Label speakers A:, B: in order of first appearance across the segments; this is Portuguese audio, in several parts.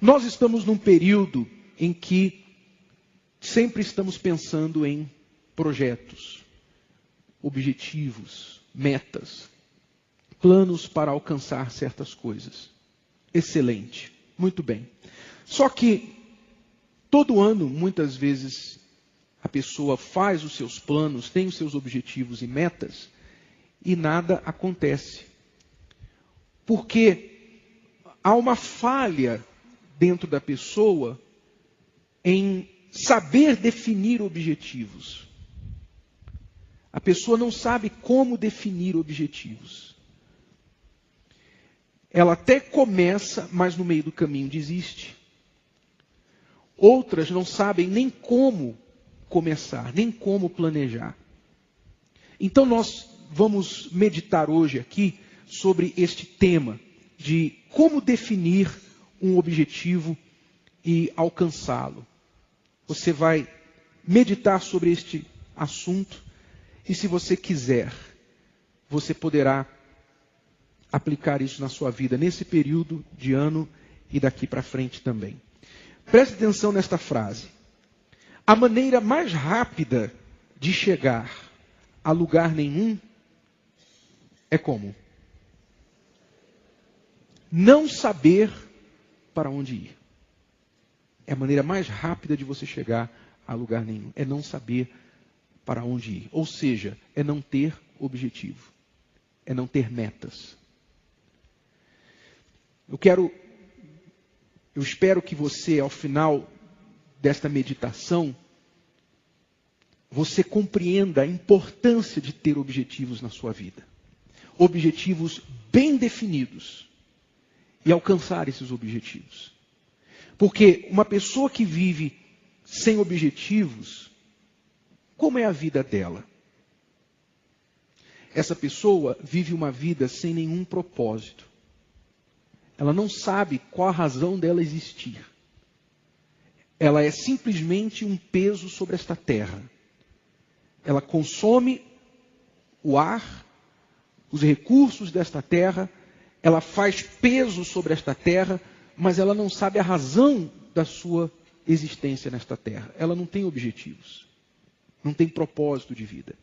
A: Nós estamos num período em que sempre estamos pensando em projetos, objetivos, metas, planos para alcançar certas coisas. Excelente, muito bem. Só que todo ano, muitas vezes, a pessoa faz os seus planos, tem os seus objetivos e metas, e nada acontece. Porque há uma falha dentro da pessoa em saber definir objetivos. A pessoa não sabe como definir objetivos. Ela até começa, mas no meio do caminho desiste. Outras não sabem nem como começar, nem como planejar. Então nós vamos meditar hoje aqui sobre este tema de como definir um objetivo e alcançá-lo. Você vai meditar sobre este assunto e, se você quiser, você poderá aplicar isso na sua vida nesse período de ano e daqui para frente também. Preste atenção nesta frase. A maneira mais rápida de chegar a lugar nenhum é como? Não saber para onde ir. É a maneira mais rápida de você chegar a lugar nenhum. É não saber para onde ir. Ou seja, é não ter objetivo. É não ter metas. Eu espero que você, ao final desta meditação, você compreenda a importância de ter objetivos na sua vida. Objetivos bem definidos. E alcançar esses objetivos. Porque uma pessoa que vive sem objetivos, como é a vida dela? Essa pessoa vive uma vida sem nenhum propósito. Ela não sabe qual a razão dela existir. Ela é simplesmente um peso sobre esta terra. Ela consome o ar, os recursos desta terra, ela faz peso sobre esta terra, mas ela não sabe a razão da sua existência nesta terra. Ela não tem objetivos, não tem propósito de vida.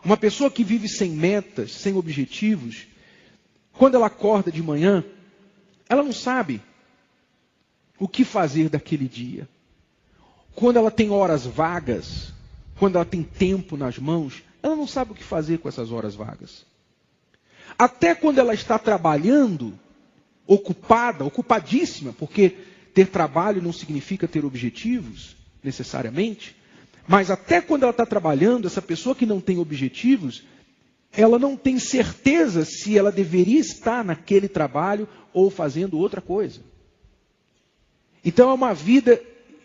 A: Uma pessoa que vive sem metas, sem objetivos, quando ela acorda de manhã, ela não sabe o que fazer daquele dia. Quando ela tem horas vagas, quando ela tem tempo nas mãos, ela não sabe o que fazer com essas horas vagas. Até quando ela está trabalhando, ocupadíssima, porque ter trabalho não significa ter objetivos, necessariamente, mas até quando ela está trabalhando, essa pessoa que não tem objetivos, ela não tem certeza se ela deveria estar naquele trabalho ou fazendo outra coisa. Então é uma vida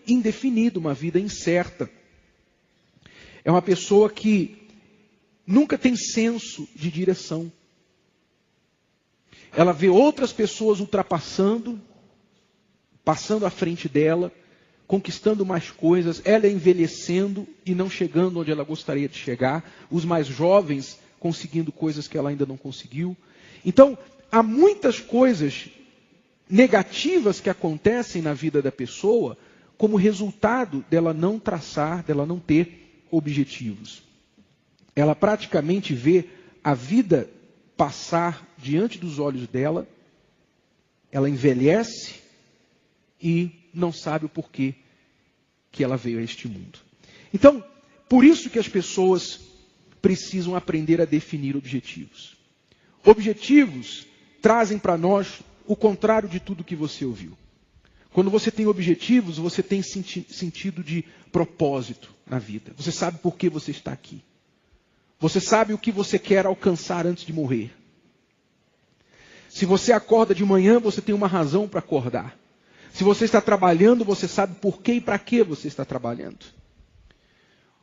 A: indefinida, uma vida incerta. É uma pessoa que nunca tem senso de direção. Ela vê outras pessoas ultrapassando, passando à frente dela, conquistando mais coisas, ela envelhecendo e não chegando onde ela gostaria de chegar, os mais jovens conseguindo coisas que ela ainda não conseguiu. Então, há muitas coisas negativas que acontecem na vida da pessoa como resultado dela não traçar, dela não ter objetivos. Ela praticamente vê a vida passar diante dos olhos dela, ela envelhece e não sabe o porquê que ela veio a este mundo. Então, por isso que as pessoas precisam aprender a definir objetivos. Objetivos trazem para nós o contrário de tudo que você ouviu. Quando você tem objetivos, você tem sentido de propósito na vida. Você sabe por que você está aqui. Você sabe o que você quer alcançar antes de morrer. Se você acorda de manhã, você tem uma razão para acordar. Se você está trabalhando, você sabe por que e para que você está trabalhando.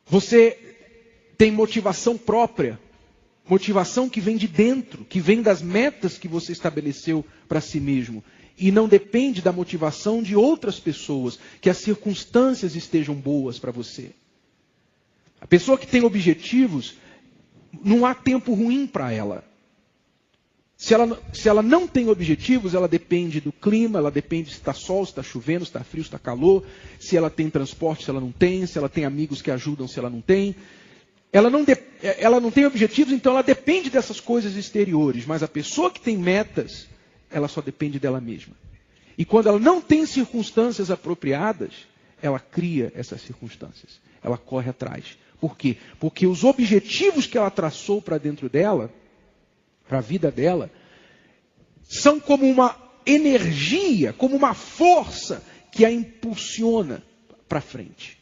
A: Você tem motivação própria. Motivação que vem de dentro, que vem das metas que você estabeleceu para si mesmo. E não depende da motivação de outras pessoas, que as circunstâncias estejam boas para você. A pessoa que tem objetivos, não há tempo ruim para ela. Se ela não tem objetivos, ela depende do clima, ela depende se está sol, se está chovendo, se está frio, se está calor, se ela tem transporte, se ela não tem, se ela tem amigos que ajudam, se ela não tem. Ela não tem objetivos, então ela depende dessas coisas exteriores. Mas a pessoa que tem metas, ela só depende dela mesma. E quando ela não tem circunstâncias apropriadas, ela cria essas circunstâncias. Ela corre atrás. Por quê? Porque os objetivos que ela traçou para dentro dela, para a vida dela, são como uma energia, como uma força que a impulsiona para frente.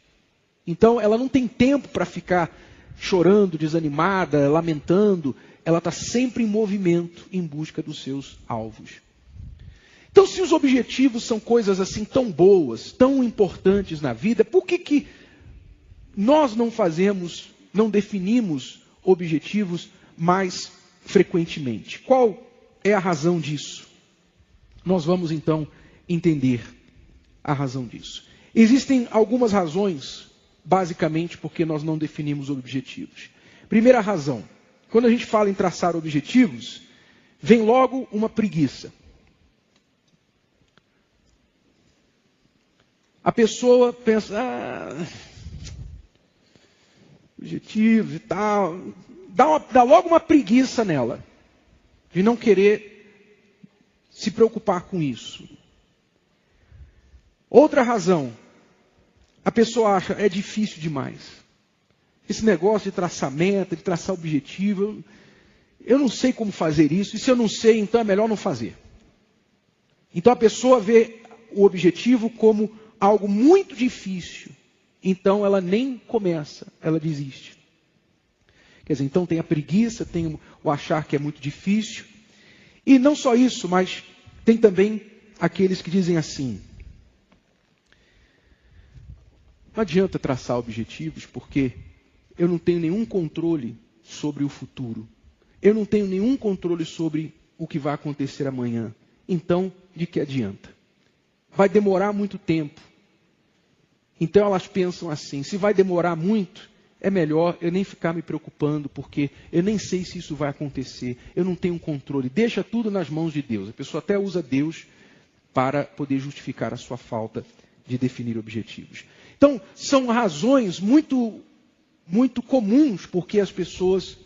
A: Então ela não tem tempo para ficar chorando, desanimada, lamentando. Ela está sempre em movimento, em busca dos seus alvos. Então, se os objetivos são coisas assim tão boas, tão importantes na vida, por que nós não definimos objetivos mais frequentemente? Qual é a razão disso? Nós vamos então entender a razão disso. Existem algumas razões, basicamente, porque nós não definimos objetivos. Primeira razão, quando a gente fala em traçar objetivos, vem logo uma preguiça. A pessoa pensa, objetivos e tal, dá logo uma preguiça nela, de não querer se preocupar com isso. Outra razão, a pessoa acha, é difícil demais. Esse negócio de traçar meta, de traçar objetivo, eu não sei como fazer isso, e se eu não sei, então é melhor não fazer. Então a pessoa vê o objetivo como algo muito difícil, então ela nem começa, ela desiste. Quer dizer, então tem a preguiça, tem o achar que é muito difícil. E não só isso, mas tem também aqueles que dizem assim, não adianta traçar objetivos porque eu não tenho nenhum controle sobre o futuro. Eu não tenho nenhum controle sobre o que vai acontecer amanhã. Então, de que adianta? Vai demorar muito tempo. Então elas pensam assim, se vai demorar muito, é melhor eu nem ficar me preocupando, porque eu nem sei se isso vai acontecer, eu não tenho controle, deixa tudo nas mãos de Deus. A pessoa até usa Deus para poder justificar a sua falta de definir objetivos. Então, são razões muito, muito comuns porque as pessoas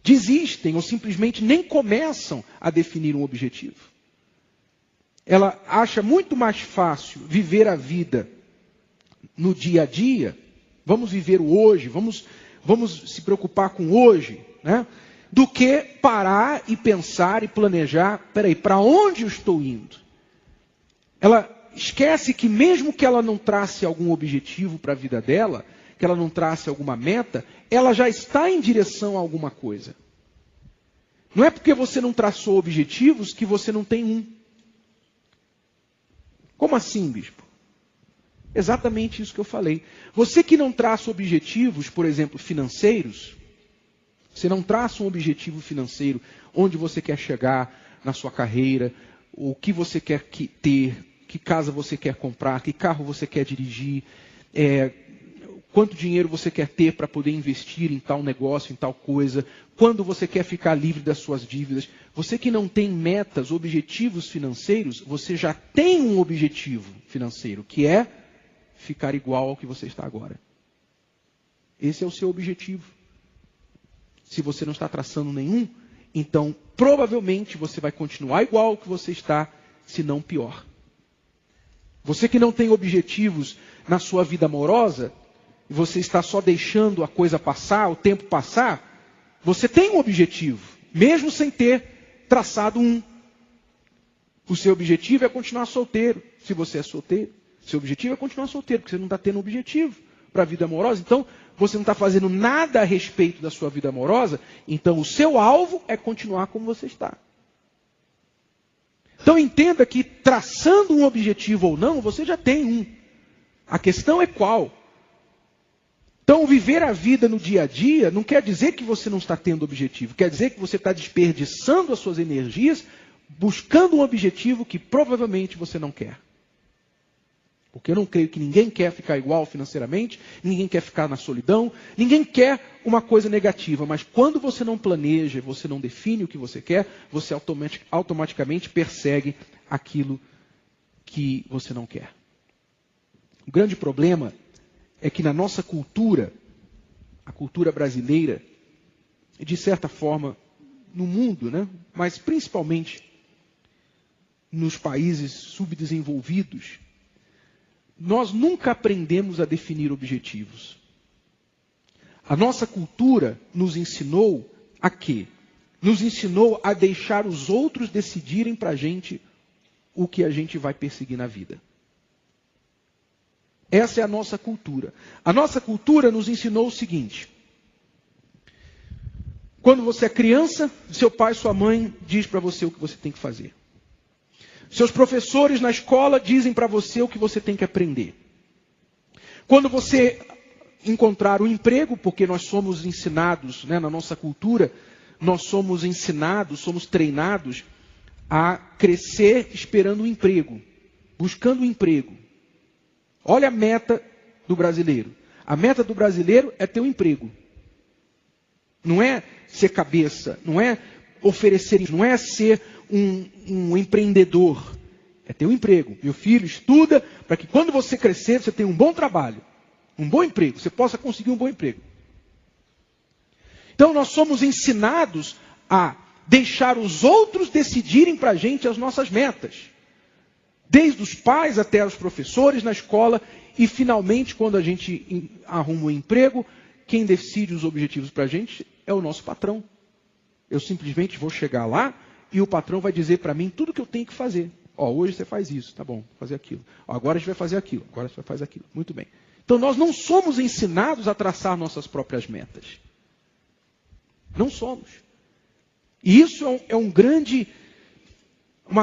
A: desistem ou simplesmente nem começam a definir um objetivo. Ela acha muito mais fácil viver a vida no dia a dia, vamos viver o hoje, vamos se preocupar com hoje, né? Do que parar e pensar e planejar, para onde eu estou indo? Ela esquece que mesmo que ela não trace algum objetivo para a vida dela, que ela não trace alguma meta, ela já está em direção a alguma coisa. Não é porque você não traçou objetivos que você não tem um. Como assim, bispo? Exatamente isso que eu falei. Você que não traça objetivos, por exemplo, financeiros, você não traça um objetivo financeiro, onde você quer chegar na sua carreira, o que você quer ter, que casa você quer comprar, que carro você quer dirigir, quanto dinheiro você quer ter para poder investir em tal negócio, em tal coisa, quando você quer ficar livre das suas dívidas. Você que não tem metas, objetivos financeiros, você já tem um objetivo financeiro, que é ficar igual ao que você está agora. Esse é o seu objetivo. Se você não está traçando nenhum, então provavelmente você vai continuar igual ao que você está, se não pior. Você que não tem objetivos na sua vida amorosa, você está só deixando a coisa passar, o tempo passar, você tem um objetivo, mesmo sem ter traçado um. O seu objetivo é continuar solteiro, se você é solteiro. Seu objetivo é continuar solteiro, porque você não está tendo um objetivo para a vida amorosa. Então, você não está fazendo nada a respeito da sua vida amorosa. Então, o seu alvo é continuar como você está. Então, entenda que traçando um objetivo ou não, você já tem um. A questão é qual. Então, viver a vida no dia a dia não quer dizer que você não está tendo objetivo. Quer dizer que você está desperdiçando as suas energias buscando um objetivo que provavelmente você não quer. Porque eu não creio que ninguém quer ficar igual financeiramente, ninguém quer ficar na solidão, ninguém quer uma coisa negativa. Mas quando você não planeja, você não define o que você quer, você automaticamente persegue aquilo que você não quer. O grande problema é que na nossa cultura, a cultura brasileira, e de certa forma no mundo, né? Mas principalmente nos países subdesenvolvidos, nós nunca aprendemos a definir objetivos. A nossa cultura nos ensinou a quê? Nos ensinou a deixar os outros decidirem para a gente o que a gente vai perseguir na vida. Essa é a nossa cultura. A nossa cultura nos ensinou o seguinte: quando você é criança, seu pai e sua mãe diz para você o que você tem que fazer. Seus professores na escola dizem para você o que você tem que aprender. Quando você encontrar um emprego, porque nós somos ensinados, né, na nossa cultura, nós somos ensinados, somos treinados a crescer esperando um emprego, buscando um emprego. Olha a meta do brasileiro. A meta do brasileiro é ter um emprego. Não é ser cabeça, não é oferecer, não é ser um empreendedor. É ter um emprego. Meu filho, estuda para que quando você crescer, você tenha um bom trabalho, um bom emprego, você possa conseguir um bom emprego. Então nós somos ensinados a deixar os outros decidirem para a gente as nossas metas. Desde os pais até os professores na escola. E finalmente, quando a gente arruma um emprego, quem decide os objetivos para a gente é o nosso patrão. Eu simplesmente vou chegar lá e o patrão vai dizer para mim tudo que eu tenho que fazer. Ó, hoje você faz isso, tá bom, vou fazer aquilo. Ó, agora a gente vai fazer aquilo, agora você vai fazer aquilo. Muito bem. Então nós não somos ensinados a traçar nossas próprias metas. Não somos. E isso é uma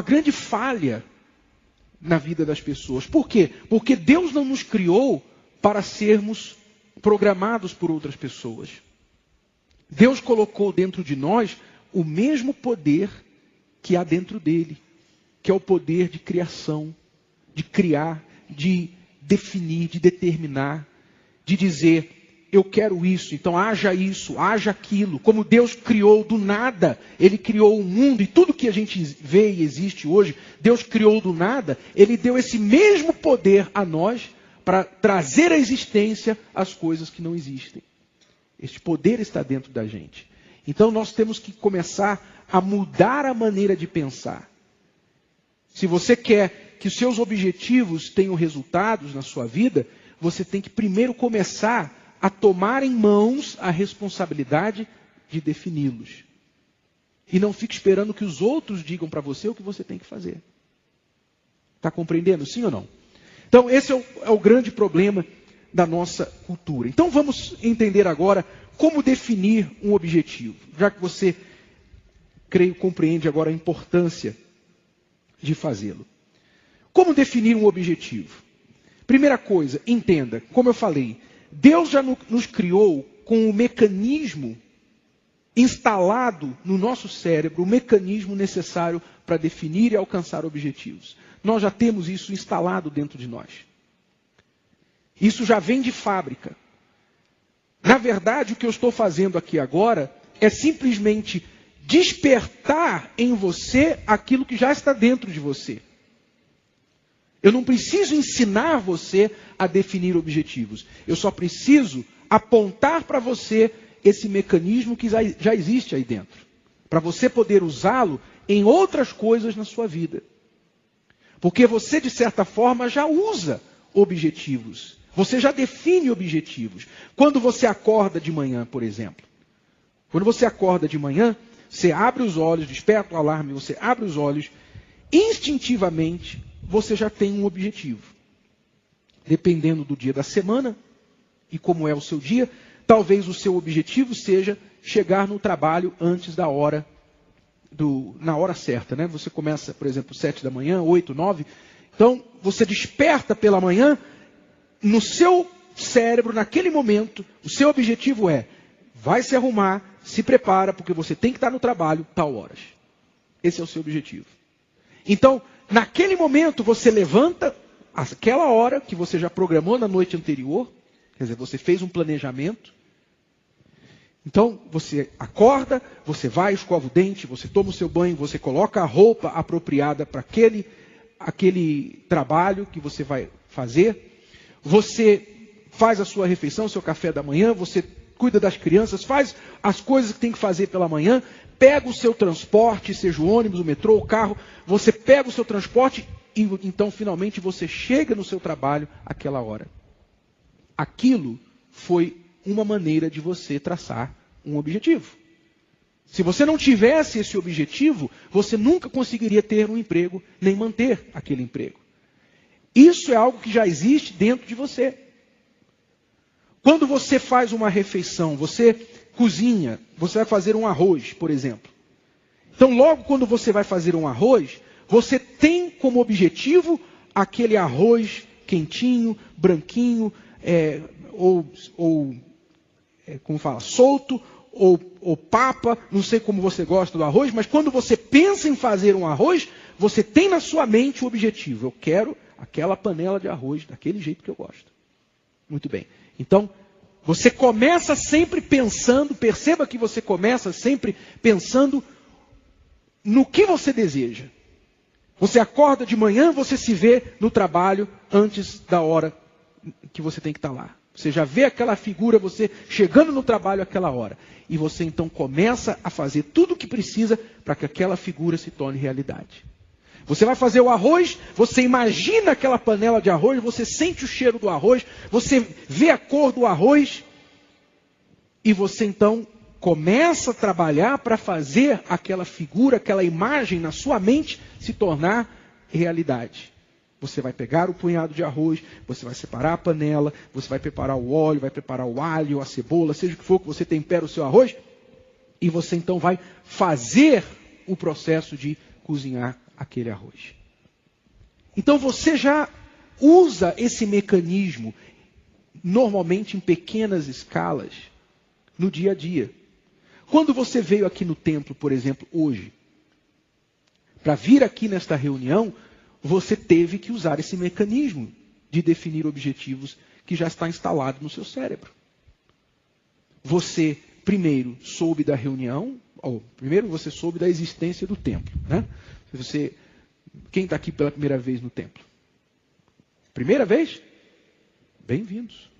A: grande falha na vida das pessoas. Por quê? Porque Deus não nos criou para sermos programados por outras pessoas. Deus colocou dentro de nós o mesmo poder que há dentro dele, que é o poder de criação, de criar, de definir, de determinar, de dizer, eu quero isso, então haja aquilo. Como Deus criou do nada, Ele criou o mundo e tudo que a gente vê e existe hoje, Deus criou do nada, Ele deu esse mesmo poder a nós para trazer à existência as coisas que não existem. Este poder está dentro da gente. Então nós temos que começar a mudar a maneira de pensar. Se você quer que os seus objetivos tenham resultados na sua vida, você tem que primeiro começar a tomar em mãos a responsabilidade de defini-los. E não fique esperando que os outros digam para você o que você tem que fazer. Está compreendendo? Sim ou não? Então esse é o grande problema da nossa cultura. Então vamos entender agora como definir um objetivo. Já que você, creio, compreende agora a importância de fazê-lo. Como definir um objetivo? Primeira coisa, entenda, como eu falei, Deus já nos criou com o mecanismo instalado no nosso cérebro, o mecanismo necessário para definir e alcançar objetivos. Nós já temos isso instalado dentro de nós. Isso já vem de fábrica. Na verdade, o que eu estou fazendo aqui agora é simplesmente despertar em você aquilo que já está dentro de você. Eu não preciso ensinar você a definir objetivos. Eu só preciso apontar para você esse mecanismo que já existe aí dentro. Para você poder usá-lo em outras coisas na sua vida. Porque você, de certa forma, já usa objetivos. Você já define objetivos. Quando você acorda de manhã, por exemplo. Quando você acorda de manhã, você abre os olhos, desperta o alarme, você abre os olhos. Instintivamente, você já tem um objetivo. Dependendo do dia da semana e como é o seu dia, talvez o seu objetivo seja chegar no trabalho antes da hora, na hora certa, né? Você começa, por exemplo, 7 da manhã, 8, 9. Então, você desperta pela manhã. No seu cérebro, naquele momento, o seu objetivo é, vai se arrumar, se prepara, porque você tem que estar no trabalho tal horas. Esse é o seu objetivo. Então, naquele momento, você levanta, aquela hora que você já programou na noite anterior, quer dizer, você fez um planejamento. Então, você acorda, você vai, escova o dente, você toma o seu banho, você coloca a roupa apropriada para aquele trabalho que você vai fazer. Você faz a sua refeição, o seu café da manhã, você cuida das crianças, faz as coisas que tem que fazer pela manhã, pega o seu transporte, seja o ônibus, o metrô, o carro, você pega o seu transporte e então finalmente você chega no seu trabalho àquela hora. Aquilo foi uma maneira de você traçar um objetivo. Se você não tivesse esse objetivo, você nunca conseguiria ter um emprego, nem manter aquele emprego. Isso é algo que já existe dentro de você. Quando você faz uma refeição, você cozinha, você vai fazer um arroz, por exemplo. Então, logo quando você vai fazer um arroz, você tem como objetivo aquele arroz quentinho, branquinho, como fala, solto, ou papa, não sei como você gosta do arroz, mas quando você pensa em fazer um arroz, você tem na sua mente o objetivo. Eu quero aquela panela de arroz daquele jeito que eu gosto. Muito bem. Então, você começa sempre pensando, perceba que você começa sempre pensando no que você deseja. Você acorda de manhã, você se vê no trabalho antes da hora que você tem que estar lá. Você já vê aquela figura, você chegando no trabalho àquela hora. E você então começa a fazer tudo o que precisa para que aquela figura se torne realidade. Você vai fazer o arroz, você imagina aquela panela de arroz, você sente o cheiro do arroz, você vê a cor do arroz. E você então começa a trabalhar para fazer aquela figura, aquela imagem na sua mente se tornar realidade. Você vai pegar o punhado de arroz, você vai separar a panela, você vai preparar o óleo, vai preparar o alho, a cebola, seja o que for que você tempera o seu arroz, e você então vai fazer o processo de cozinhar aquele arroz. Então você já usa esse mecanismo, normalmente em pequenas escalas, no dia a dia. Quando você veio aqui no templo, por exemplo, hoje, para vir aqui nesta reunião, você teve que usar esse mecanismo de definir objetivos que já está instalado no seu cérebro. Você, primeiro, soube da reunião, primeiro você soube da existência do templo, né? Quem está aqui pela primeira vez no templo? Primeira vez? Bem-vindos.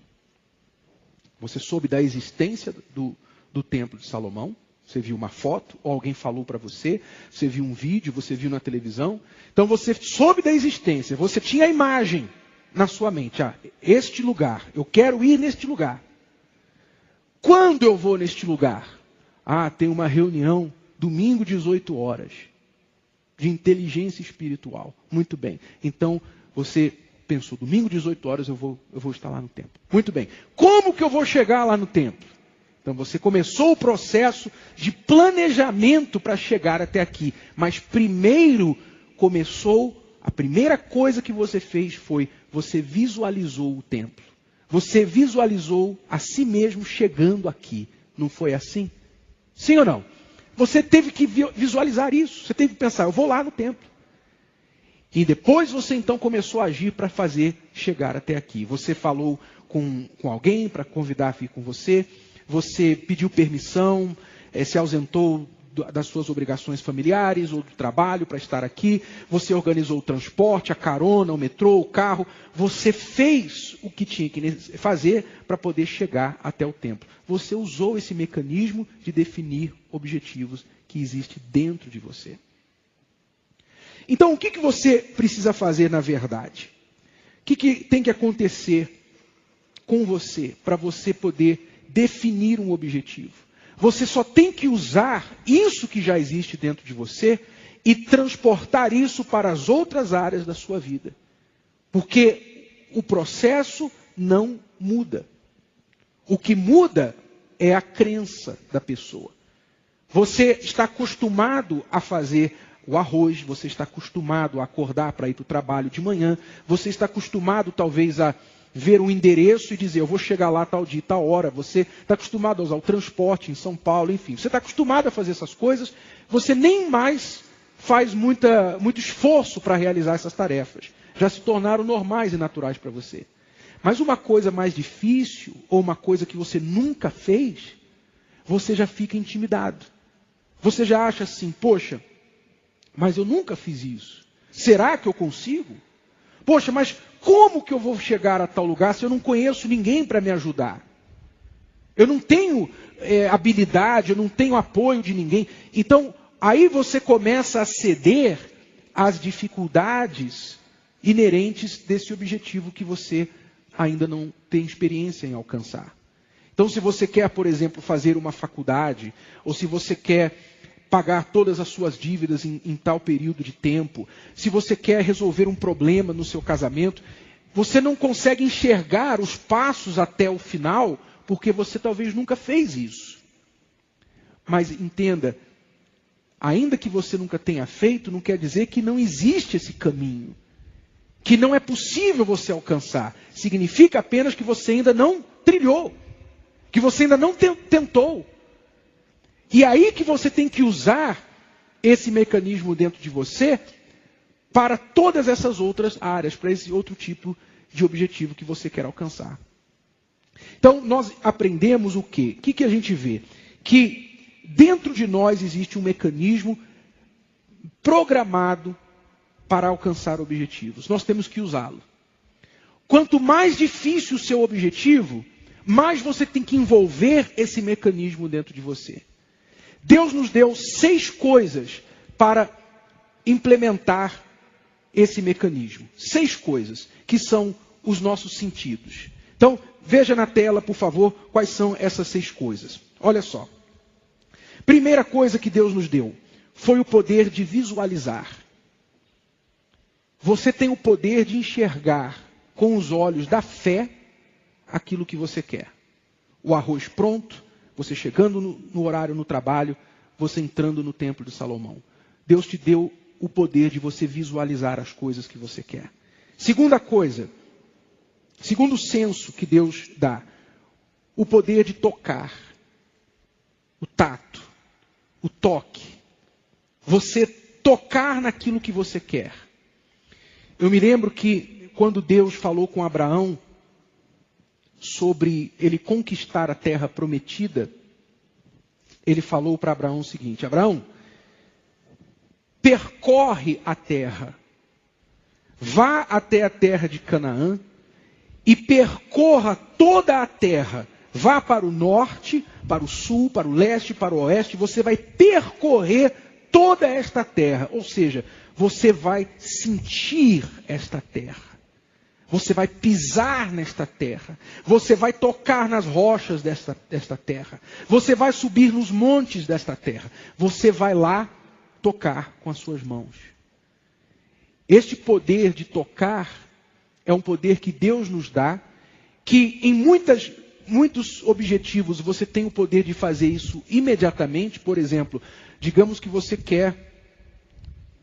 A: Você soube da existência do templo de Salomão. Você viu uma foto, ou alguém falou para você, você viu um vídeo, você viu na televisão. Então você soube da existência, você tinha a imagem na sua mente. Este lugar, eu quero ir neste lugar. Quando eu vou neste lugar? Tem uma reunião, domingo 18 horas, de inteligência espiritual. Muito bem. Então você pensou, domingo 18 horas eu vou estar lá no templo. Muito bem. Como que eu vou chegar lá no templo? Então você começou o processo de planejamento para chegar até aqui. Mas primeiro a primeira coisa que você fez foi, você visualizou o templo. Você visualizou a si mesmo chegando aqui. Não foi assim? Sim ou não? Você teve que visualizar isso. Você teve que pensar, eu vou lá no templo. E depois você então começou a agir para fazer chegar até aqui. Você falou com alguém para convidar a vir com você. Você pediu permissão, se ausentou das suas obrigações familiares ou do trabalho para estar aqui. Você organizou o transporte, a carona, o metrô, o carro. Você fez o que tinha que fazer para poder chegar até o templo. Você usou esse mecanismo de definir objetivos que existe dentro de você. Então, o que você precisa fazer na verdade? O que tem que acontecer com você para você poder definir um objetivo? Você só tem que usar isso que já existe dentro de você e transportar isso para as outras áreas da sua vida. Porque o processo não muda. O que muda é a crença da pessoa. Você está acostumado a fazer o arroz, você está acostumado a acordar para ir para o trabalho de manhã, você está acostumado talvez a ver um endereço e dizer, eu vou chegar lá tal dia, tal hora. Você está acostumado a usar o transporte em São Paulo, enfim. Você está acostumado a fazer essas coisas, você nem mais faz muito esforço para realizar essas tarefas. já se tornaram normais e naturais para você. Mas uma coisa mais difícil, ou uma coisa que você nunca fez, você já fica intimidado. Você já acha assim, poxa, mas eu nunca fiz isso. Será que eu consigo? Poxa, mas como que eu vou chegar a tal lugar se eu não conheço ninguém para me ajudar? Eu não tenho habilidade, eu não tenho apoio de ninguém. Então, aí você começa a ceder às dificuldades inerentes desse objetivo que você ainda não tem experiência em alcançar. Então, se você quer, por exemplo, fazer uma faculdade, ou se você quer pagar todas as suas dívidas em tal período de tempo, se você quer resolver um problema no seu casamento, você não consegue enxergar os passos até o final, porque você talvez nunca fez isso. Mas entenda, ainda que você nunca tenha feito, não quer dizer que não existe esse caminho, que não é possível você alcançar. Significa apenas que você ainda não trilhou, que você ainda não tentou. E aí que você tem que usar esse mecanismo dentro de você para todas essas outras áreas, para esse outro tipo de objetivo que você quer alcançar. Então, nós aprendemos o quê? O que a gente vê? Que dentro de nós existe um mecanismo programado para alcançar objetivos. Nós temos que usá-lo. Quanto mais difícil o seu objetivo, mais você tem que envolver esse mecanismo dentro de você. Deus nos deu 6 coisas para implementar esse mecanismo. 6 coisas, que são os nossos sentidos. Então, veja na tela, por favor, quais são essas 6 coisas. Olha só. Primeira coisa que Deus nos deu foi o poder de visualizar. Você tem o poder de enxergar com os olhos da fé aquilo que você quer. O arroz pronto, você chegando no horário no trabalho, você entrando no templo de Salomão. Deus te deu o poder de você visualizar as coisas que você quer. Segunda coisa, segundo senso que Deus dá, o poder de tocar, o tato, o toque. Você tocar naquilo que você quer. Eu me lembro que quando Deus falou com Abraão sobre ele conquistar a terra prometida, ele falou para Abraão o seguinte: Abraão, percorre a terra, vá até a terra de Canaã e percorra toda a terra. Vá para o norte, para o sul, para o leste, para o oeste. Você vai percorrer toda esta terra. Ou seja, você vai sentir esta terra. Você vai pisar nesta terra. Você vai tocar nas rochas desta terra. Você vai subir nos montes desta terra. Você vai lá tocar com as suas mãos. Este poder de tocar é um poder que Deus nos dá, que em muitos objetivos você tem o poder de fazer isso imediatamente. Por exemplo, digamos que você quer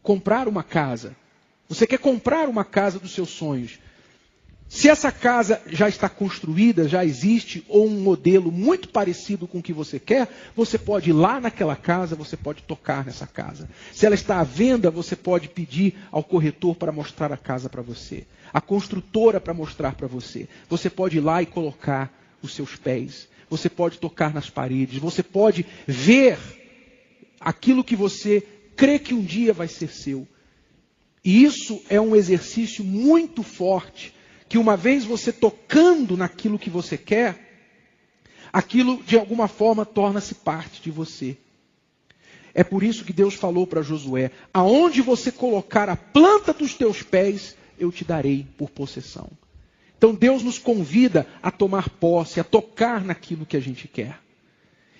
A: comprar uma casa. Você quer comprar uma casa dos seus sonhos. Se essa casa já está construída, já existe, ou um modelo muito parecido com o que você quer, você pode ir lá naquela casa, você pode tocar nessa casa. Se ela está à venda, você pode pedir ao corretor para mostrar a casa para você. A construtora para mostrar para você. Você pode ir lá e colocar os seus pés. Você pode tocar nas paredes. Você pode ver aquilo que você crê que um dia vai ser seu. E isso é um exercício muito forte, que uma vez você tocando naquilo que você quer, aquilo de alguma forma torna-se parte de você. É por isso que Deus falou para Josué: aonde você colocar a planta dos teus pés, eu te darei por possessão. Então Deus nos convida a tomar posse, a tocar naquilo que a gente quer.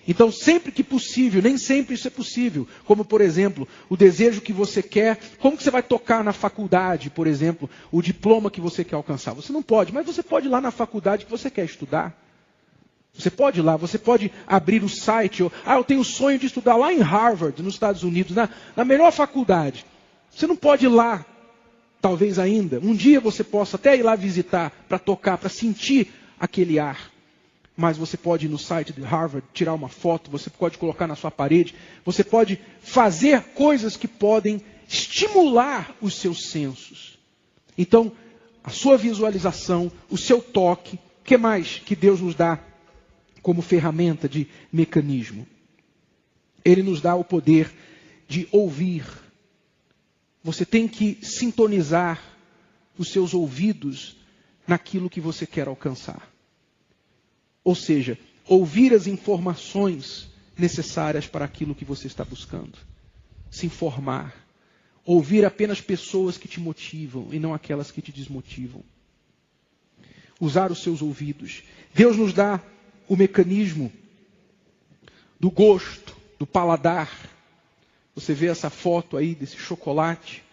A: Então, sempre que possível, nem sempre isso é possível, como por exemplo, o desejo que você quer, como que você vai tocar na faculdade, por exemplo, o diploma que você quer alcançar? Você não pode, mas você pode ir lá na faculdade que você quer estudar. Você pode ir lá, você pode abrir o site, eu tenho o sonho de estudar lá em Harvard, nos Estados Unidos, na melhor faculdade. Você não pode ir lá, talvez ainda, um dia você possa até ir lá visitar, para tocar, para sentir aquele ar. Mas você pode ir no site de Harvard, tirar uma foto, você pode colocar na sua parede, você pode fazer coisas que podem estimular os seus sensos. Então, a sua visualização, o seu toque, o que mais que Deus nos dá como ferramenta de mecanismo? Ele nos dá o poder de ouvir. Você tem que sintonizar os seus ouvidos naquilo que você quer alcançar. Ou seja, ouvir as informações necessárias para aquilo que você está buscando. Se informar. Ouvir apenas pessoas que te motivam e não aquelas que te desmotivam. Usar os seus ouvidos. Deus nos dá o mecanismo do gosto, do paladar. Você vê essa foto aí desse chocolate.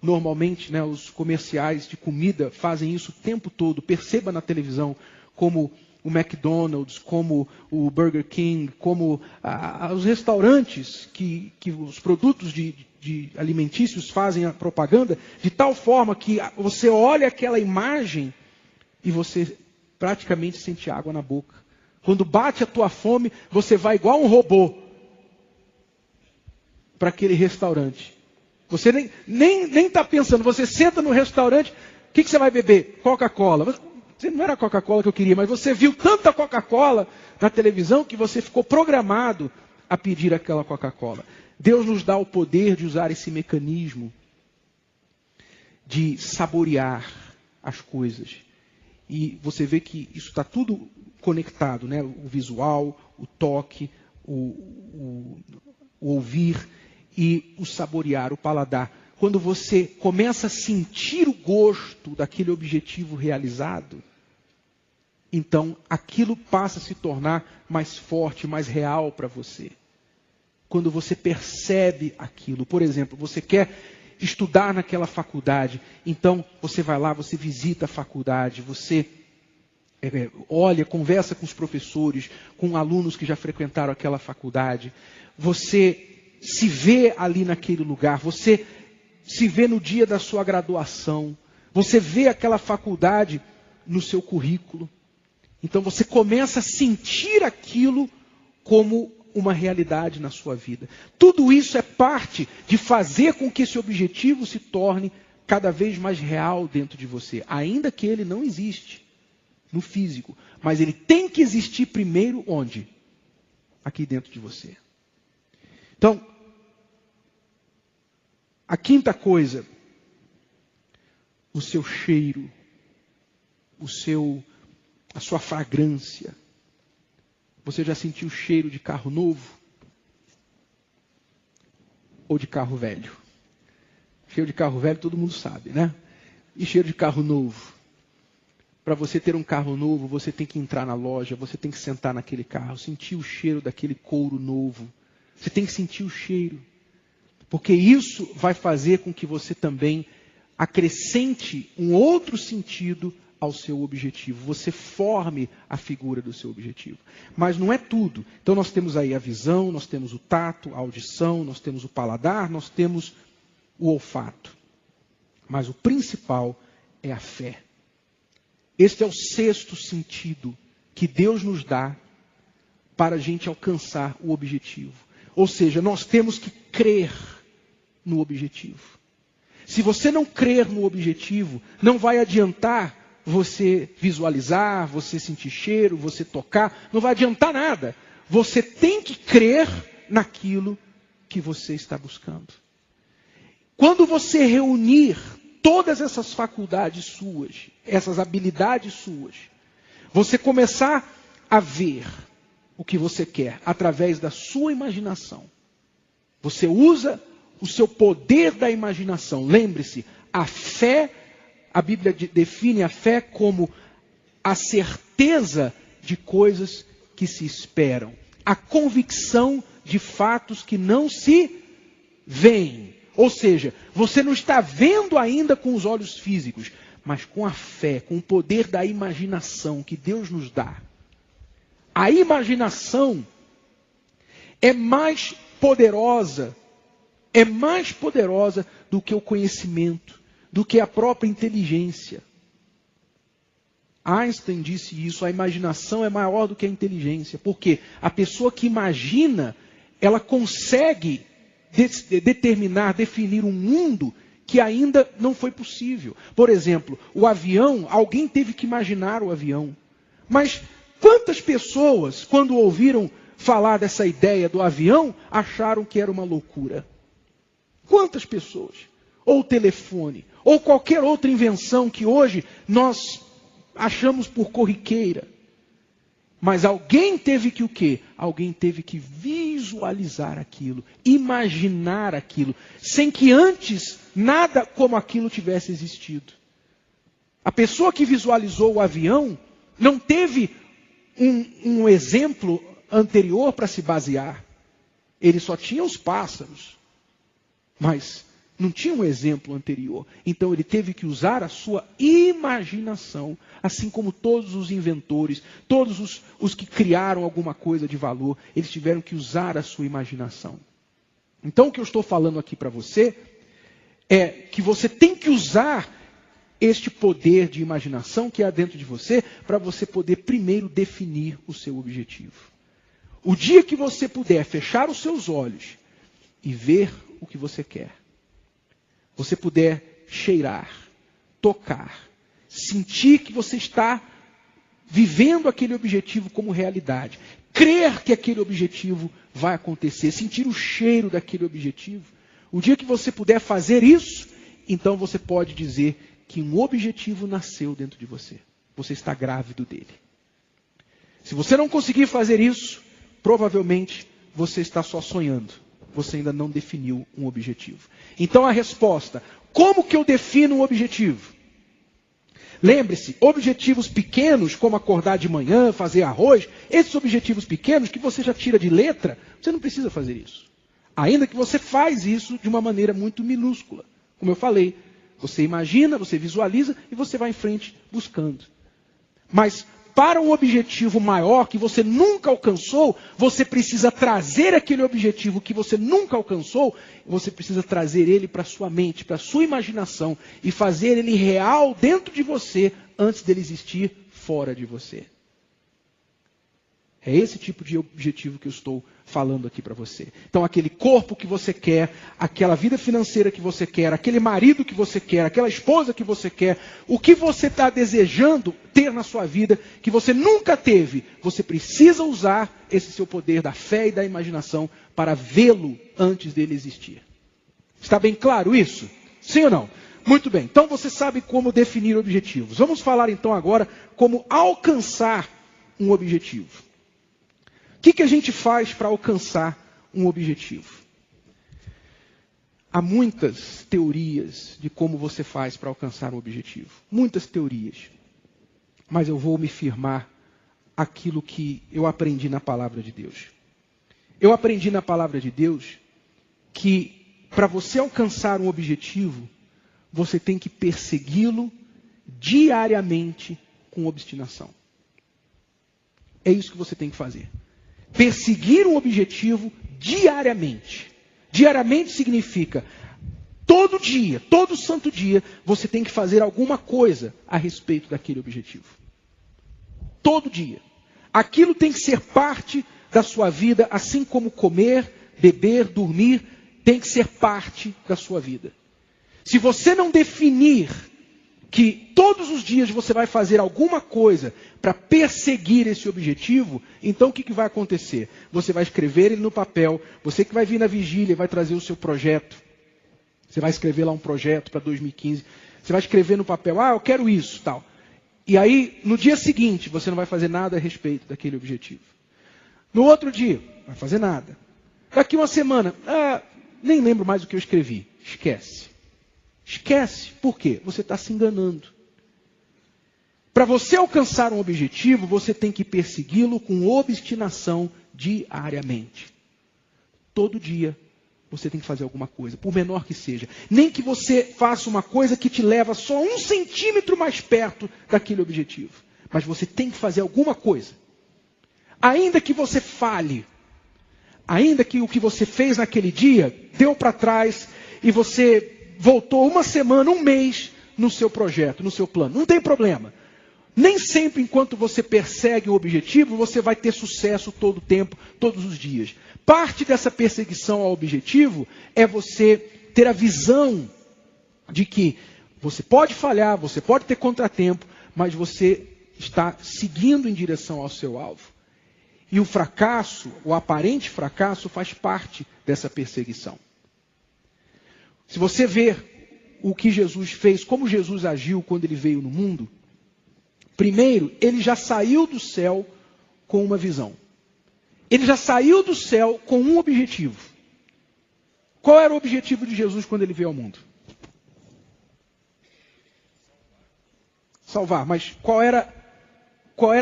A: Normalmente, os comerciais de comida fazem isso o tempo todo. Perceba na televisão como o McDonald's, como o Burger King, como os restaurantes que os produtos de alimentícios fazem a propaganda, de tal forma que você olha aquela imagem e você praticamente sente água na boca. Quando bate a tua fome, você vai igual um robô para aquele restaurante. Você nem está pensando, você senta no restaurante, o que você vai beber? Coca-Cola. Não era a Coca-Cola que eu queria, mas você viu tanta Coca-Cola na televisão que você ficou programado a pedir aquela Coca-Cola. Deus nos dá o poder de usar esse mecanismo de saborear as coisas. E você vê que isso está tudo conectado, né? O visual, o toque, o ouvir e o saborear, o paladar. Quando você começa a sentir o gosto daquele objetivo realizado, então aquilo passa a se tornar mais forte, mais real para você. Quando você percebe aquilo, por exemplo, você quer estudar naquela faculdade, então você vai lá, você visita a faculdade, você olha, conversa com os professores, com alunos que já frequentaram aquela faculdade, você se vê ali naquele lugar, você se vê no dia da sua graduação, você vê aquela faculdade no seu currículo. Então você começa a sentir aquilo como uma realidade na sua vida. Tudo isso é parte de fazer com que esse objetivo se torne cada vez mais real dentro de você, ainda que ele não existe no físico, mas ele tem que existir primeiro onde? Aqui dentro de você. Então, a quinta coisa, o seu cheiro, a sua fragrância. Você já sentiu o cheiro de carro novo? Ou de carro velho? Cheiro de carro velho todo mundo sabe, né? E cheiro de carro novo? Para você ter um carro novo, você tem que entrar na loja, você tem que sentar naquele carro, sentir o cheiro daquele couro novo. Você tem que sentir o cheiro. Porque isso vai fazer com que você também acrescente um outro sentido ao seu objetivo. Você forme a figura do seu objetivo. Mas não é tudo. Então nós temos aí a visão, nós temos o tato, a audição, nós temos o paladar, nós temos o olfato. Mas o principal é a fé. Este é o sexto sentido que Deus nos dá para a gente alcançar o objetivo. Ou seja, nós temos que crer no objetivo. Se você não crer no objetivo, não vai adiantar você visualizar, você sentir cheiro, você tocar, não vai adiantar nada. Você tem que crer naquilo que você está buscando. Quando você reunir todas essas faculdades suas, essas habilidades suas, você começar a ver o que você quer através da sua imaginação. Você usa o seu poder da imaginação. Lembre-se, a fé, a Bíblia define a fé como a certeza de coisas que se esperam. A convicção de fatos que não se veem. Ou seja, você não está vendo ainda com os olhos físicos, mas com a fé, com o poder da imaginação que Deus nos dá. A imaginação é mais poderosa do que o conhecimento, do que a própria inteligência. Einstein disse isso, a imaginação é maior do que a inteligência, porque a pessoa que imagina, ela consegue definir um mundo que ainda não foi possível. Por exemplo, o avião, alguém teve que imaginar o avião. Mas quantas pessoas, quando ouviram falar dessa ideia do avião, acharam que era uma loucura? Quantas pessoas? Ou o telefone, ou qualquer outra invenção que hoje nós achamos por corriqueira. Mas alguém teve que o quê? Alguém teve que visualizar aquilo, imaginar aquilo, sem que antes nada como aquilo tivesse existido. A pessoa que visualizou o avião não teve um exemplo anterior para se basear. Ele só tinha os pássaros, mas não tinha um exemplo anterior. Então ele teve que usar a sua imaginação, assim como todos os inventores, todos os que criaram alguma coisa de valor, eles tiveram que usar a sua imaginação. Então o que eu estou falando aqui para você é que você tem que usar este poder de imaginação que há dentro de você, para você poder primeiro definir o seu objetivo. O dia que você puder fechar os seus olhos e ver o que você quer, você puder cheirar, tocar, sentir que você está vivendo aquele objetivo como realidade, crer que aquele objetivo vai acontecer, sentir o cheiro daquele objetivo. O dia que você puder fazer isso, então você pode dizer que um objetivo nasceu dentro de você. Você está grávido dele. Se você não conseguir fazer isso, provavelmente você está só sonhando. Você ainda não definiu um objetivo. Então a resposta, como que eu defino um objetivo? Lembre-se, objetivos pequenos, como acordar de manhã, fazer arroz, esses objetivos pequenos que você já tira de letra, você não precisa fazer isso. Ainda que você faz isso de uma maneira muito minúscula. Como eu falei, você imagina, você visualiza e você vai em frente buscando. Mas para um objetivo maior que você nunca alcançou, você precisa trazer aquele objetivo que você nunca alcançou, você precisa trazer ele para a sua mente, para a sua imaginação e fazer ele real dentro de você antes dele existir fora de você. É esse tipo de objetivo que eu estou falando aqui para você. Então, aquele corpo que você quer, aquela vida financeira que você quer, aquele marido que você quer, aquela esposa que você quer, o que você está desejando ter na sua vida, que você nunca teve, você precisa usar esse seu poder da fé e da imaginação para vê-lo antes dele existir. Está bem claro isso? Sim ou não? Muito bem. Então, você sabe como definir objetivos. Vamos falar então agora como alcançar um objetivo. O que a gente faz para alcançar um objetivo? Há muitas teorias de como você faz para alcançar um objetivo. Muitas teorias. Mas eu vou me firmar aquilo que eu aprendi na palavra de Deus. Eu aprendi na palavra de Deus que para você alcançar um objetivo, você tem que persegui-lo diariamente com obstinação. É isso que você tem que fazer. Perseguir um objetivo diariamente. Diariamente significa todo dia, todo santo dia, você tem que fazer alguma coisa a respeito daquele objetivo. Todo dia. Aquilo tem que ser parte da sua vida, assim como comer, beber, dormir, tem que ser parte da sua vida. Se você não definir que todos os dias você vai fazer alguma coisa para perseguir esse objetivo, então o que vai acontecer? Você vai escrever ele no papel, você que vai vir na vigília vai trazer o seu projeto. Você vai escrever lá um projeto para 2015, você vai escrever no papel, eu quero isso, tal. E aí, no dia seguinte, você não vai fazer nada a respeito daquele objetivo. No outro dia, não vai fazer nada. Daqui uma semana, nem lembro mais o que eu escrevi. Esquece. Esquece. Por quê? Você está se enganando. Para você alcançar um objetivo, você tem que persegui-lo com obstinação diariamente. Todo dia você tem que fazer alguma coisa, por menor que seja. Nem que você faça uma coisa que te leva só 1 centímetro mais perto daquele objetivo. Mas você tem que fazer alguma coisa. Ainda que você falhe, ainda que o que você fez naquele dia deu para trás e você voltou 1 semana, 1 mês no seu projeto, no seu plano. Não tem problema. Nem sempre, enquanto você persegue o objetivo, você vai ter sucesso todo o tempo, todos os dias. Parte dessa perseguição ao objetivo é você ter a visão de que você pode falhar, você pode ter contratempo, mas você está seguindo em direção ao seu alvo. E o fracasso, o aparente fracasso, faz parte dessa perseguição. Se você ver o que Jesus fez, como Jesus agiu quando ele veio no mundo, primeiro, ele já saiu do céu com uma visão. Ele já saiu do céu com um objetivo. Qual era o objetivo de Jesus quando ele veio ao mundo? Salvar. Mas qual era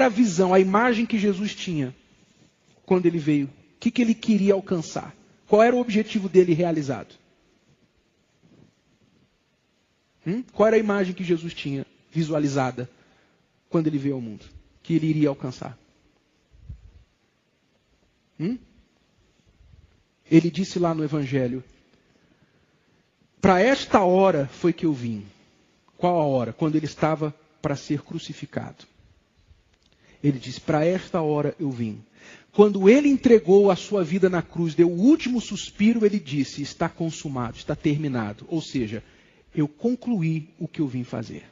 A: a visão, a imagem que Jesus tinha quando ele veio? O que ele queria alcançar? Qual era o objetivo dele realizado? Qual era a imagem que Jesus tinha visualizada quando ele veio ao mundo? Que ele iria alcançar? Ele disse lá no Evangelho: para esta hora foi que eu vim. Qual a hora? Quando ele estava para ser crucificado. Ele disse: para esta hora eu vim. Quando ele entregou a sua vida na cruz, deu o último suspiro, ele disse: está consumado, está terminado. Ou seja, eu concluí o que eu vim fazer.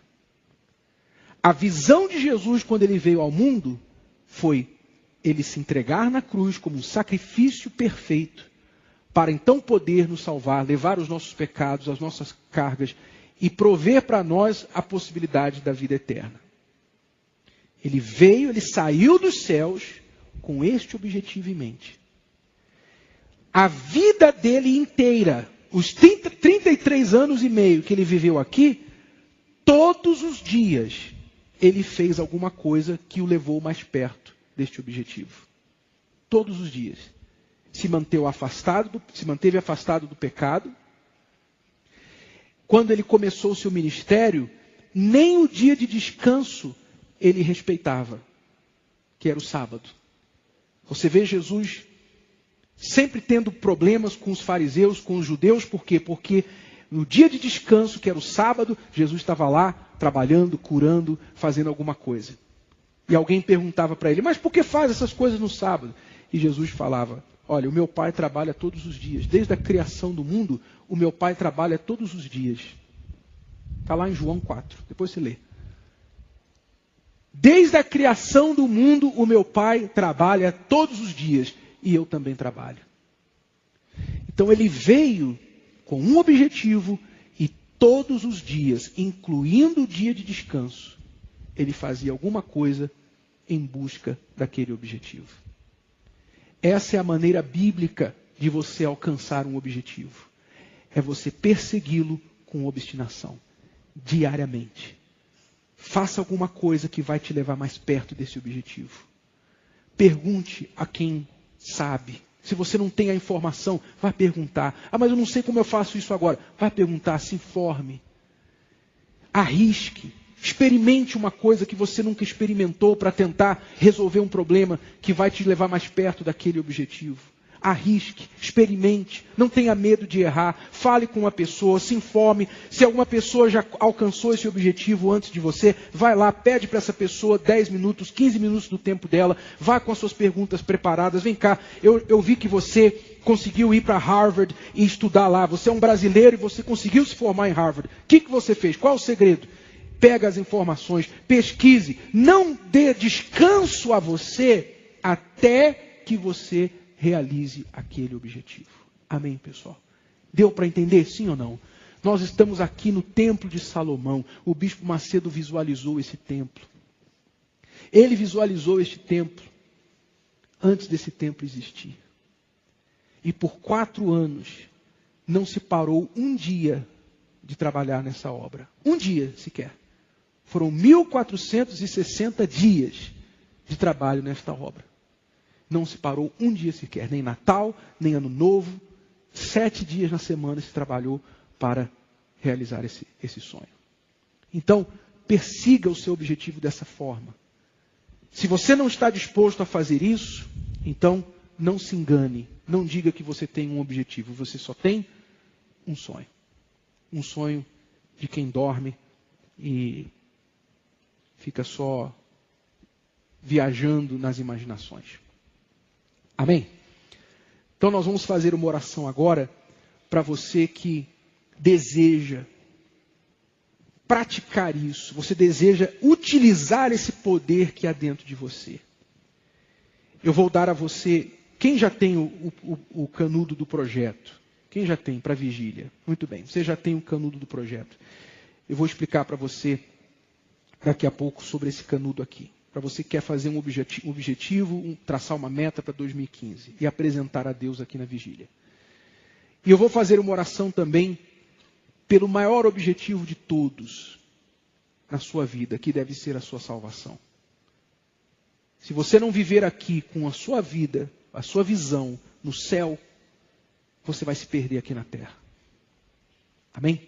A: A visão de Jesus quando ele veio ao mundo foi ele se entregar na cruz como um sacrifício perfeito, para então poder nos salvar, levar os nossos pecados, as nossas cargas e prover para nós a possibilidade da vida eterna. Ele veio, ele saiu dos céus com este objetivo em mente. A vida dele inteira, os 33 anos e meio que ele viveu aqui, todos os dias ele fez alguma coisa que o levou mais perto deste objetivo. Todos os dias. Se manteve afastado do pecado. Quando ele começou o seu ministério, nem o dia de descanso ele respeitava, que era o sábado. Você vê Jesus sempre tendo problemas com os fariseus, com os judeus. Por quê? Porque no dia de descanso, que era o sábado, Jesus estava lá trabalhando, curando, fazendo alguma coisa. E alguém perguntava para ele: mas por que faz essas coisas no sábado? E Jesus falava: olha, o meu Pai trabalha todos os dias. Desde a criação do mundo, o meu Pai trabalha todos os dias. Está lá em João 4, depois você lê. Desde a criação do mundo, o meu Pai trabalha todos os dias. E eu também trabalho. Então ele veio com um objetivo e todos os dias, incluindo o dia de descanso, ele fazia alguma coisa em busca daquele objetivo. Essa é a maneira bíblica de você alcançar um objetivo. É você persegui-lo com obstinação, diariamente. Faça alguma coisa que vai te levar mais perto desse objetivo. Pergunte a quem sabe. Se você não tem a informação, vai perguntar. Ah, mas eu não sei como eu faço isso agora. Vai perguntar, se informe. Arrisque. Experimente uma coisa que você nunca experimentou para tentar resolver um problema que vai te levar mais perto daquele objetivo. Arrisque, experimente, não tenha medo de errar, fale com uma pessoa, se informe. Se alguma pessoa já alcançou esse objetivo antes de você, vai lá, pede para essa pessoa 10 minutos, 15 minutos do tempo dela, vá com as suas perguntas preparadas. Vem cá, eu vi que você conseguiu ir para Harvard e estudar lá. Você é um brasileiro e você conseguiu se formar em Harvard. O que você fez? Qual é o segredo? Pega as informações, pesquise, não dê descanso a você até que você realize aquele objetivo. Amém, pessoal? Deu para entender, sim ou não? Nós estamos aqui no Templo de Salomão. O Bispo Macedo visualizou esse templo. Ele visualizou este templo antes desse templo existir. E por 4 anos não se parou um dia de trabalhar nessa obra. Um dia sequer. Foram 1460 dias de trabalho nesta obra. Não se parou um dia sequer, nem Natal, nem Ano Novo. 7 dias na semana se trabalhou para realizar esse sonho. Então, persiga o seu objetivo dessa forma. Se você não está disposto a fazer isso, então não se engane. Não diga que você tem um objetivo. Você só tem um sonho. Um sonho de quem dorme e fica só viajando nas imaginações. Amém? Então nós vamos fazer uma oração agora para você que deseja praticar isso, você deseja utilizar esse poder que há dentro de você, eu vou dar a você, quem já tem o canudo do projeto? Quem já tem para a vigília? Muito bem, você já tem o canudo do projeto. Eu vou explicar para você daqui a pouco sobre esse canudo aqui. Para você que quer fazer um objetivo, traçar uma meta para 2015 e apresentar a Deus aqui na vigília. E eu vou fazer uma oração também pelo maior objetivo de todos na sua vida, que deve ser a sua salvação. Se você não viver aqui com a sua vida, a sua visão no céu, você vai se perder aqui na terra. Amém?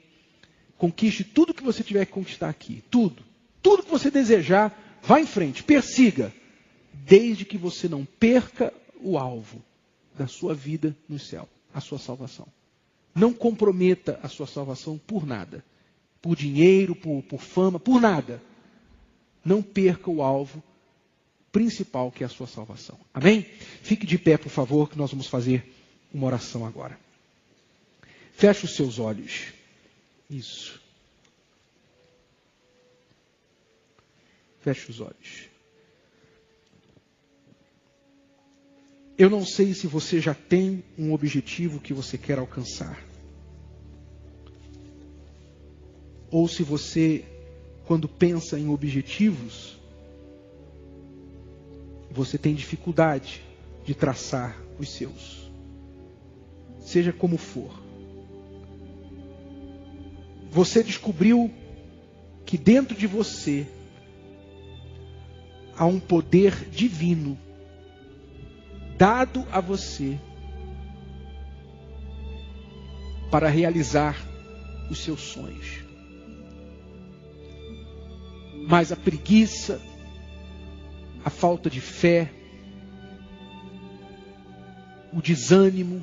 A: Conquiste tudo que você tiver que conquistar aqui. Tudo. Tudo que você desejar, vá em frente, persiga. Desde que você não perca o alvo da sua vida no céu, a sua salvação. Não comprometa a sua salvação por nada. Por dinheiro, por fama, por nada. Não perca o alvo principal, que é a sua salvação. Amém? Fique de pé, por favor, que nós vamos fazer uma oração agora. Feche os seus olhos. Isso. Feche os olhos. Eu não sei se você já tem um objetivo que você quer alcançar. Ou se você, quando pensa em objetivos, você tem dificuldade de traçar os seus. Seja como for. Você descobriu que dentro de você há um poder divino dado a você para realizar os seus sonhos. Mas a preguiça, a falta de fé, o desânimo,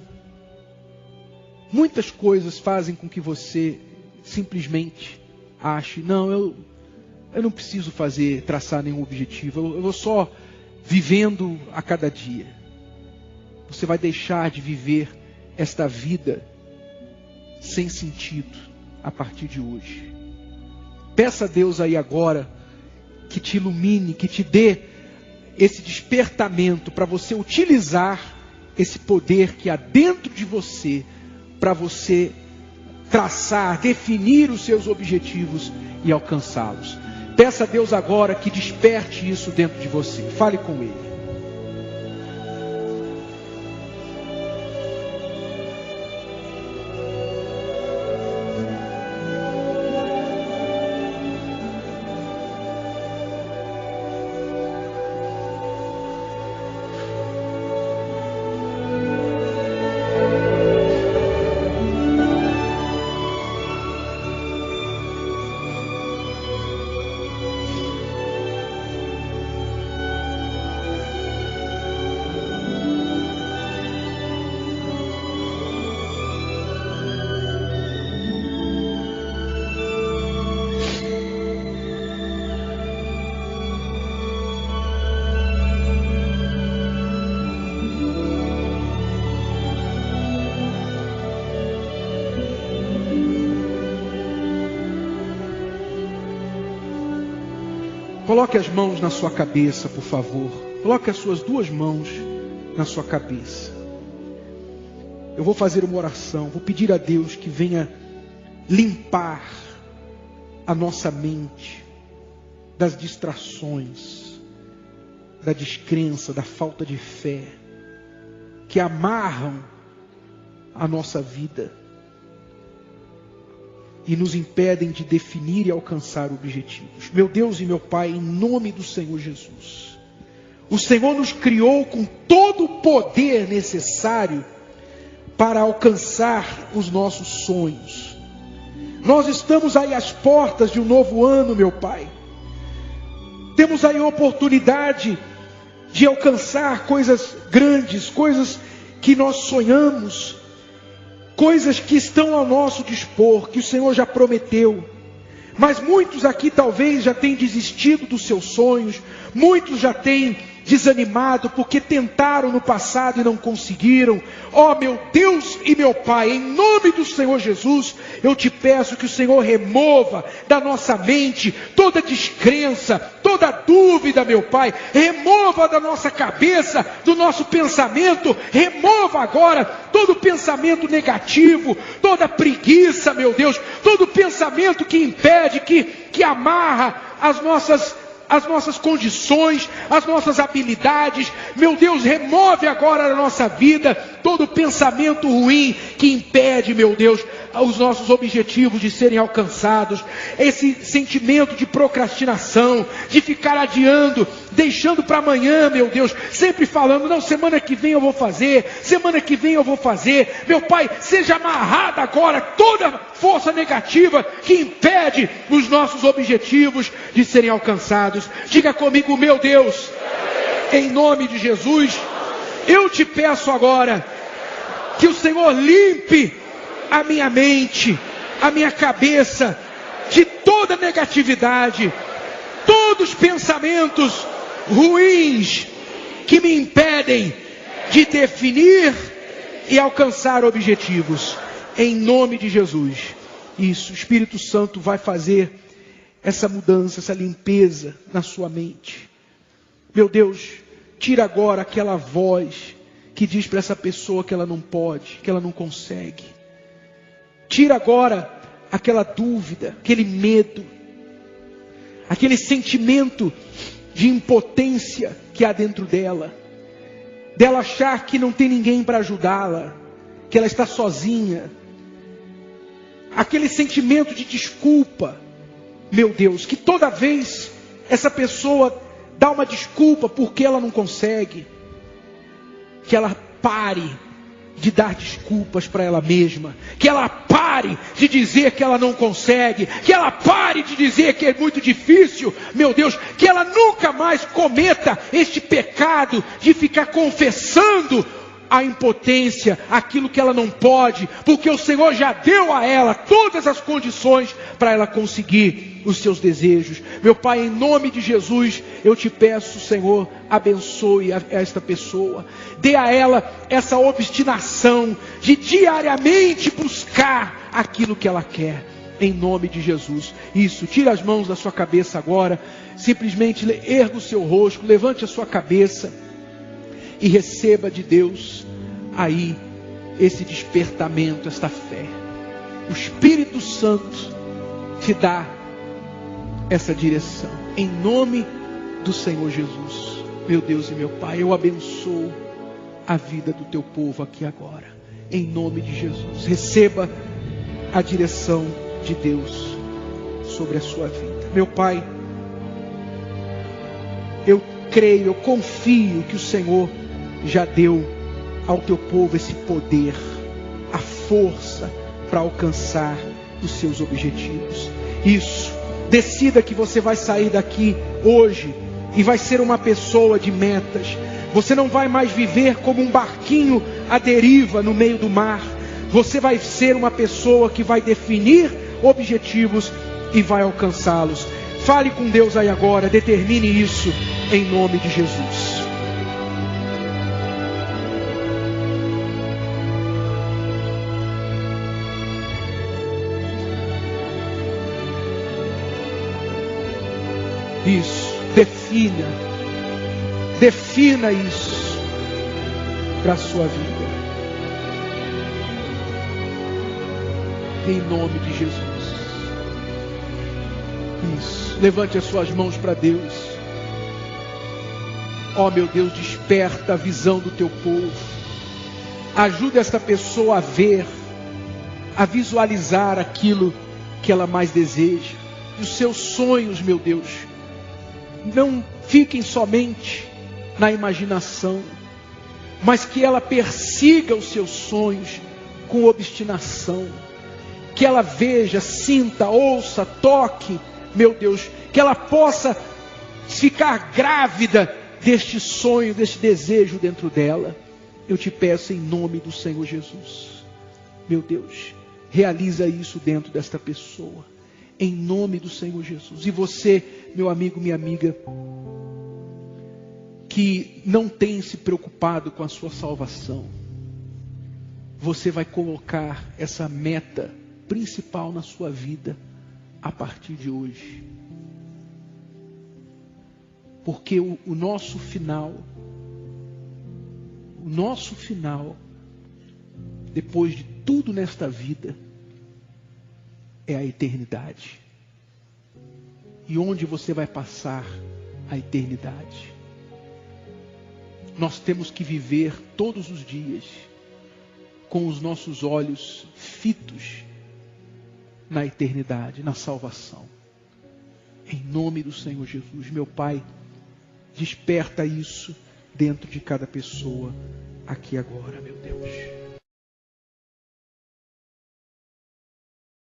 A: muitas coisas fazem com que você simplesmente ache, não, eu não preciso traçar nenhum objetivo, eu vou só vivendo a cada dia. Você vai deixar de viver esta vida sem sentido a partir de hoje. Peça a Deus aí agora que te ilumine, que te dê esse despertamento para você utilizar esse poder que há dentro de você para você traçar, definir os seus objetivos e alcançá-los. Peça a Deus agora que desperte isso dentro de você. Fale com Ele. Coloque as mãos na sua cabeça, por favor. Coloque as suas duas mãos na sua cabeça. Eu vou fazer uma oração. Vou pedir a Deus que venha limpar a nossa mente das distrações, da descrença, da falta de fé, que amarram a nossa vida e nos impedem de definir e alcançar objetivos. Meu Deus e meu Pai, em nome do Senhor Jesus, o Senhor nos criou com todo o poder necessário para alcançar os nossos sonhos. Nós estamos aí às portas de um novo ano, meu Pai. Temos aí a oportunidade de alcançar coisas grandes, coisas que nós sonhamos, coisas que estão ao nosso dispor, que o Senhor já prometeu. Mas muitos aqui talvez já tenham desistido dos seus sonhos, muitos já têm desanimado porque tentaram no passado e não conseguiram. Ó meu Deus e meu Pai, em nome do Senhor Jesus, eu te peço que o Senhor remova da nossa mente toda descrença, toda dúvida, meu Pai. Remova da nossa cabeça, do nosso pensamento, remova agora todo pensamento negativo, toda preguiça, meu Deus, todo pensamento que impede, que amarra as nossas condições, as nossas habilidades. Meu Deus, remove agora da nossa vida todo pensamento ruim que impede, meu Deus, os nossos objetivos de serem alcançados. Esse sentimento de procrastinação, de ficar adiando, deixando para amanhã, meu Deus, sempre falando, não, semana que vem eu vou fazer, semana que vem eu vou fazer. Meu Pai, seja amarrada agora toda força negativa que impede os nossos objetivos de serem alcançados. Diga comigo, meu Deus, em nome de Jesus, eu te peço agora que o Senhor limpe a minha mente, a minha cabeça de toda negatividade, todos os pensamentos ruins que me impedem de definir e alcançar objetivos. Em nome de Jesus. Isso, o Espírito Santo vai fazer essa mudança, essa limpeza na sua mente. Meu Deus, tira agora aquela voz que diz para essa pessoa que ela não pode, que ela não consegue. Tira agora aquela dúvida, aquele medo, aquele sentimento de impotência que há dentro dela achar que não tem ninguém para ajudá-la, que ela está sozinha. Aquele sentimento de desculpa, meu Deus, que toda vez essa pessoa dá uma desculpa porque ela não consegue, que ela pare de dar desculpas para ela mesma, que ela pare de dizer que ela não consegue, que ela pare de dizer que é muito difícil, meu Deus, que ela nunca mais cometa este pecado de ficar confessando a impotência, aquilo que ela não pode, porque o Senhor já deu a ela todas as condições para ela conseguir os seus desejos. Meu Pai, em nome de Jesus, eu te peço, Senhor, abençoe esta pessoa, dê a ela essa obstinação de diariamente buscar aquilo que ela quer, em nome de Jesus. Isso, tira as mãos da sua cabeça agora, simplesmente erga o seu rosto, levante a sua cabeça e receba de Deus aí esse despertamento, esta fé. O Espírito Santo te dá essa direção, em nome do Senhor Jesus. Meu Deus e meu Pai, eu abençoo a vida do teu povo aqui agora, em nome de Jesus. Receba a direção de Deus sobre a sua vida. Meu Pai, eu creio, eu confio que o Senhor já deu ao teu povo esse poder, a força para alcançar os seus objetivos. Isso, decida que você vai sair daqui hoje e vai ser uma pessoa de metas. Você não vai mais viver como um barquinho à deriva no meio do mar. Você vai ser uma pessoa que vai definir objetivos e vai alcançá-los. Fale com Deus aí agora, determine isso em nome de Jesus. Isso, defina isso para a sua vida, em nome de Jesus. Isso, levante as suas mãos para Deus. Ó meu Deus, desperta a visão do teu povo, ajuda esta pessoa a ver, a visualizar aquilo que ela mais deseja. Os seus sonhos, meu Deus, não fiquem somente na imaginação, mas que ela persiga os seus sonhos com obstinação, que ela veja, sinta, ouça, toque, meu Deus, que ela possa ficar grávida deste sonho, deste desejo dentro dela. Eu te peço em nome do Senhor Jesus, meu Deus, realiza isso dentro desta pessoa, em nome do Senhor Jesus. E você, meu amigo, minha amiga, que não tem se preocupado com a sua salvação, você vai colocar essa meta principal na sua vida a partir de hoje. Porque o nosso final, depois de tudo nesta vida, é a eternidade. E onde você vai passar a eternidade? Nós temos que viver todos os dias com os nossos olhos fitos na eternidade, na salvação. Em nome do Senhor Jesus, meu Pai, desperta isso dentro de cada pessoa aqui agora, meu Deus.